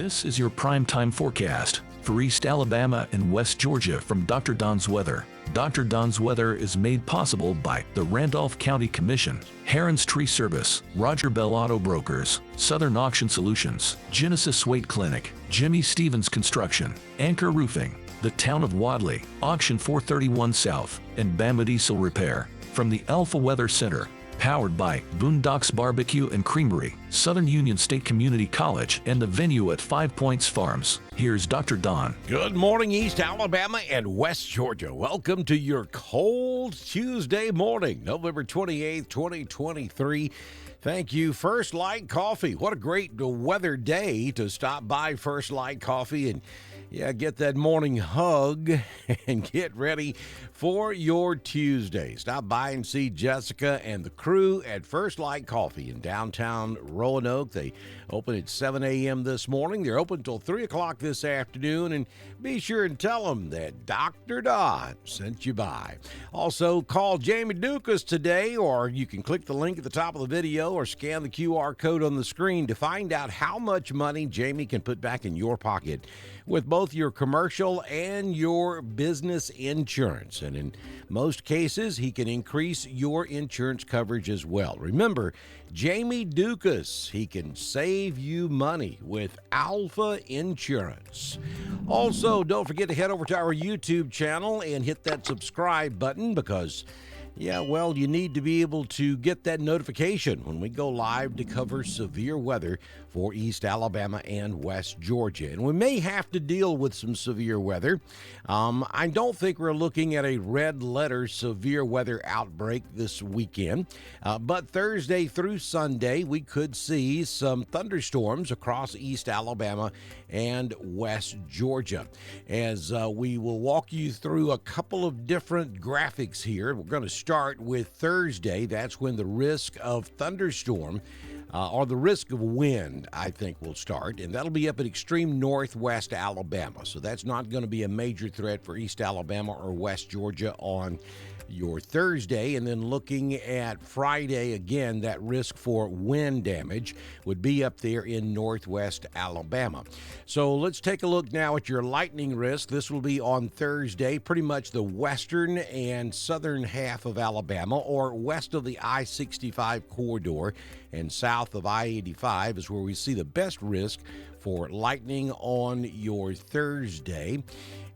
This is your primetime forecast for East Alabama and West Georgia from Dr. Don's Weather. Dr. Don's Weather is made possible by the Randolph County Commission, Heron's Tree Service, Roger Bell Auto Brokers, Southern Auction Solutions, Genesis Waite Clinic, Jimmy Stevens Construction, Anchor Roofing, the Town of Wadley, Auction 431 South, and Bama Diesel Repair. From the Alpha Weather Center, powered by Boondocks Barbecue and Creamery, Southern Union State Community College, and the venue at 5 Points Farms. Here's Dr. Don. Good morning, East Alabama and West Georgia. Welcome to your cold Tuesday morning, November 28th, 2023. Thank you, First Light Coffee. What a great weather day to stop by First Light Coffee and get that morning hug and get ready for your Tuesday. Stop by and see Jessica and the crew at First Light Coffee in downtown Roanoke. They open at 7 a.m. this morning. They're open until 3 o'clock this afternoon. And be sure and tell them that Dr. Don sent you by. Also, call Jamie Dukas today, or you can click the link at the top of the video or scan the QR code on the screen to find out how much money Jamie can put back in your pocket with both your commercial and your business insurance. And in most cases, he can increase your insurance coverage as well. Remember, Jamie Dukas, he can save you money with Alpha Insurance. Also, don't forget to head over to our YouTube channel and hit that subscribe button because you need to be able to get that notification when we go live to cover severe weather for East Alabama and West Georgia. And we may have to deal with some severe weather. I don't think we're looking at a red letter severe weather outbreak this weekend. But Thursday through Sunday, we could see some thunderstorms across East Alabama and West Georgia. As we will walk you through a couple of different graphics here. We're going to start with Thursday. That's when the risk of thunderstorm or the risk of wind, I think, will start, and that'll be up at extreme northwest Alabama. So that's not going to be a major threat for East Alabama or West Georgia on your Thursday. And then looking at Friday, again, that risk for wind damage would be up there in northwest Alabama. So let's take a look now at your lightning risk. This will be on Thursday, pretty much the western and southern half of Alabama, or west of the I-65 corridor and south of I-85 is where we see the best risk for lightning on your Thursday.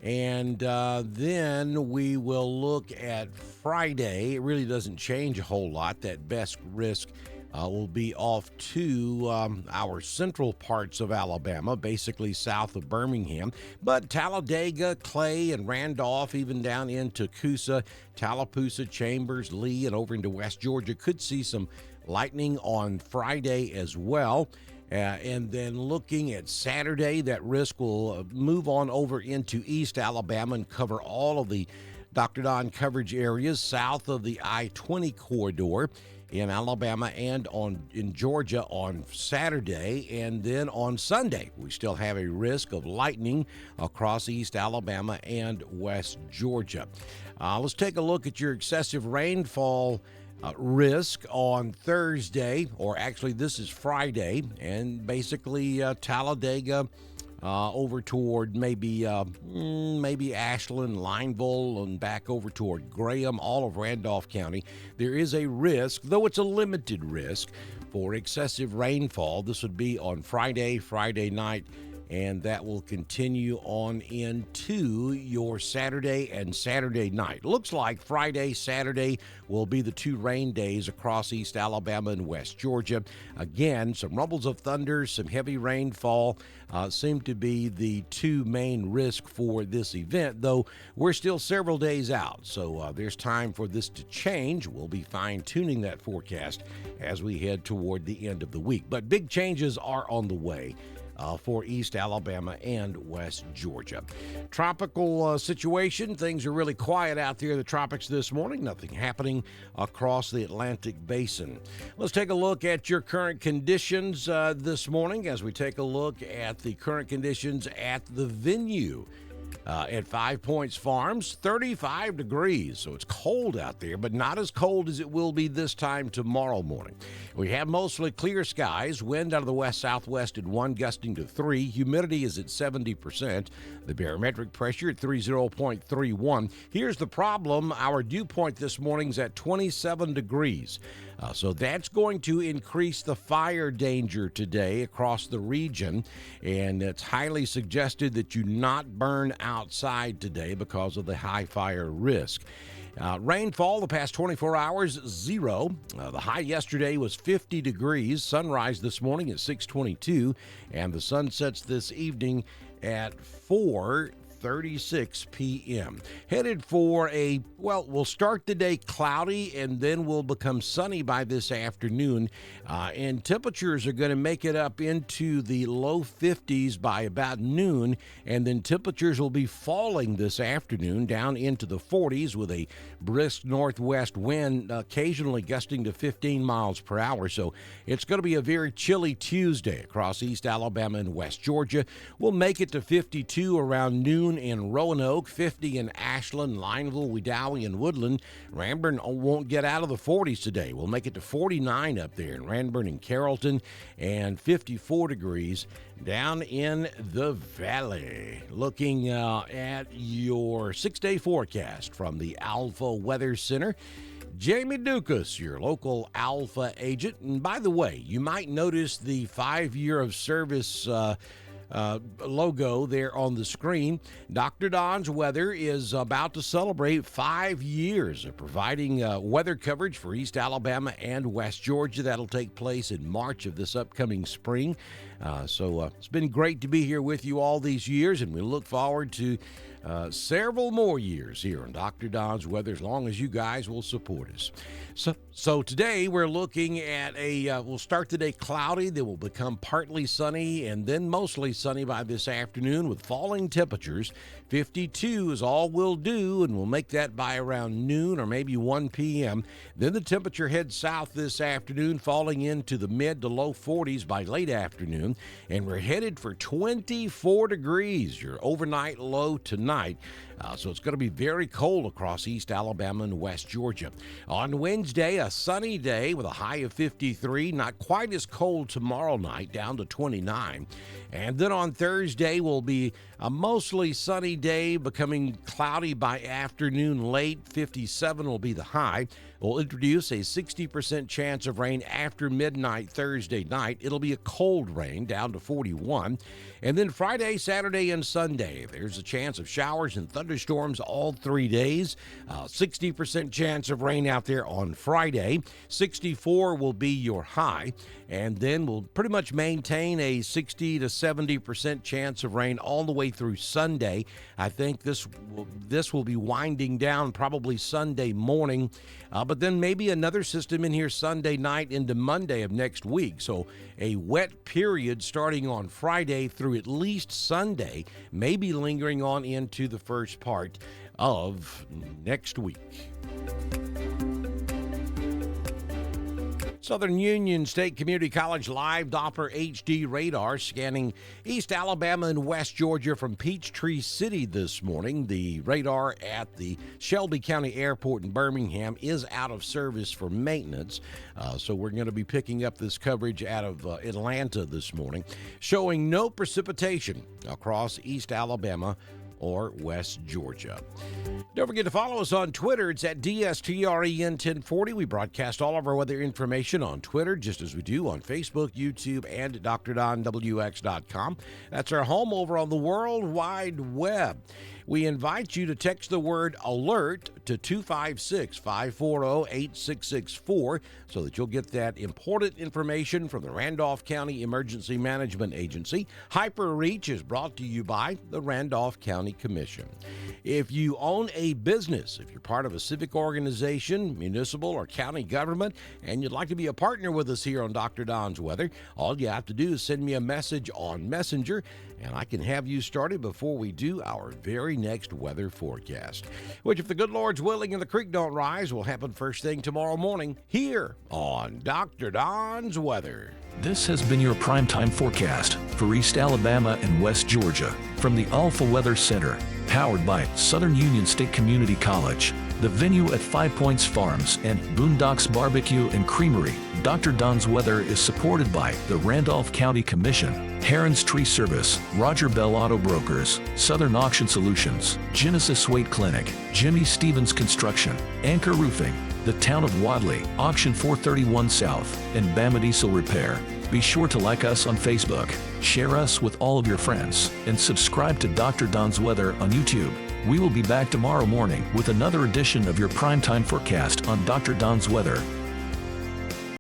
And then we will look at Friday. It really doesn't change a whole lot. That best risk will be off to our central parts of Alabama, basically south of Birmingham. But Talladega, Clay, and Randolph, even down into Coosa, Tallapoosa, Chambers, Lee, and over into West Georgia, could see some lightning on Friday as well. And then looking at Saturday, that risk will move on over into East Alabama and cover all of the Dr. Don coverage areas south of the I-20 corridor in Alabama and in Georgia on Saturday. And then on Sunday, we still have a risk of lightning across East Alabama and West Georgia. Let's take a look at your excessive rainfall risk on Thursday, or actually this is Friday, and basically Talladega over toward maybe Ashland, Lineville, and back over toward Graham, all of Randolph County. There is a risk, though it's a limited risk, for excessive rainfall. This would be on Friday night, and that will continue on into your Saturday and Saturday night. Looks like Friday, Saturday will be the two rain days across East Alabama and West Georgia. Again, some rumbles of thunder, some heavy rainfall seem to be the two main risks for this event, though we're still several days out. So there's time for this to change. We'll be fine-tuning that forecast as we head toward the end of the week. But big changes are on the way for East Alabama and West Georgia. Tropical situation. Things are really quiet out there in the tropics this morning. Nothing happening across the Atlantic Basin. Let's take a look at your current conditions this morning as we take a look at the current conditions at the venue. At 5 Points Farms, 35 degrees. So it's cold out there, but not as cold as it will be this time tomorrow morning. We have mostly clear skies, wind out of the west-southwest at 1, gusting to 3. Humidity is at 70%. The barometric pressure at 30.31. Here's the problem. Our dew point this morning is at 27 degrees. So that's going to increase the fire danger today across the region, and it's highly suggested that you not burn outside today because of the high fire risk. Rainfall the past 24 hours, 0. The high yesterday was 50 degrees. Sunrise this morning at 6:22, and the sun sets this evening at 4:36 p.m. Headed for we'll start the day cloudy and then we'll become sunny by this afternoon. And temperatures are going to make it up into the low 50s by about noon. And then temperatures will be falling this afternoon down into the 40s with a brisk northwest wind, occasionally gusting to 15 miles per hour. So it's going to be a very chilly Tuesday across East Alabama and West Georgia. We'll make it to 52 around noon in Roanoke, 50 in Ashland, Lineville, Wedowee, and Woodland. Ranburne won't get out of the 40s today. We'll make it to 49 up there in Ranburne and Carrollton, and 54 degrees down in the valley. Looking at your 6-day forecast from the Alpha Weather Center. Jamie Dukas, your local Alpha agent. And by the way, you might notice the 5-year of service logo there on the screen. Dr. Don's Weather is about to celebrate 5 years of providing weather coverage for East Alabama and West Georgia. That'll take place in March of this upcoming spring. So it's been great to be here with you all these years, and we look forward to several more years here on Dr. Don's Weather, as long as you guys will support us. So today we're looking at we'll start the day cloudy, then we'll become partly sunny, and then mostly sunny by this afternoon with falling temperatures. 52 is all we'll do, and we'll make that by around noon or maybe 1 p.m. Then the temperature heads south this afternoon, falling into the mid to low 40s by late afternoon, and we're headed for 24 degrees, your overnight low tonight. So it's going to be very cold across East Alabama and West Georgia. On Wednesday, a sunny day with a high of 53, not quite as cold tomorrow night, down to 29. And then on Thursday will be a mostly sunny day, becoming cloudy by afternoon late. 57 will be the high. We'll introduce a 60% chance of rain after midnight Thursday night. It'll be a cold rain, down to 41. And then Friday, Saturday, and Sunday, there's a chance of showers and thunderstorms all 3 days. 60% chance of rain out there on Friday. 64 will be your high. And then we'll pretty much maintain a 60 to 70% chance of rain all the way through Sunday. I think this will be winding down probably Sunday morning, but then maybe another system in here Sunday night into Monday of next week. So a wet period starting on Friday through at least Sunday, maybe lingering on into the first part of next week. Southern Union State Community College live Doppler HD radar scanning East Alabama and West Georgia from Peachtree City this morning. The radar at the Shelby County Airport in Birmingham is out of service for maintenance, so we're going to be picking up this coverage out of Atlanta this morning, showing no precipitation across East Alabama or West Georgia. Don't forget to follow us on Twitter. It's at DSTREN1040. We broadcast all of our weather information on Twitter, just as we do on Facebook, YouTube, and DrDonWX.com. That's our home over on the World Wide Web. We invite you to text the word ALERT to 256-540-8664 so that you'll get that important information from the Randolph County Emergency Management Agency. HyperReach is brought to you by the Randolph County Commission. If you own a business, if you're part of a civic organization, municipal or county government, and you'd like to be a partner with us here on Dr. Don's Weather, all you have to do is send me a message on Messenger, and I can have you started before we do our very next weather forecast, which, if the good Lord's willing and the creek don't rise, will happen first thing tomorrow morning here on Dr. Don's Weather. This has been your primetime forecast for East Alabama and West Georgia from the Alpha Weather Center. Powered by Southern Union State Community College. The venue at 5 Points Farms and Boondocks Barbecue and Creamery. Dr. Don's Weather is supported by the Randolph County Commission, Heron's Tree Service, Roger Bell Auto Brokers, Southern Auction Solutions, Genesis Weight Clinic, Jimmy Stevens Construction, Anchor Roofing, the Town of Wadley, Auction 431 South, and Bama Diesel Repair. Be sure to like us on Facebook, share us with all of your friends, and subscribe to Dr. Don's Weather on YouTube. We will be back tomorrow morning with another edition of your primetime forecast on Dr. Don's Weather.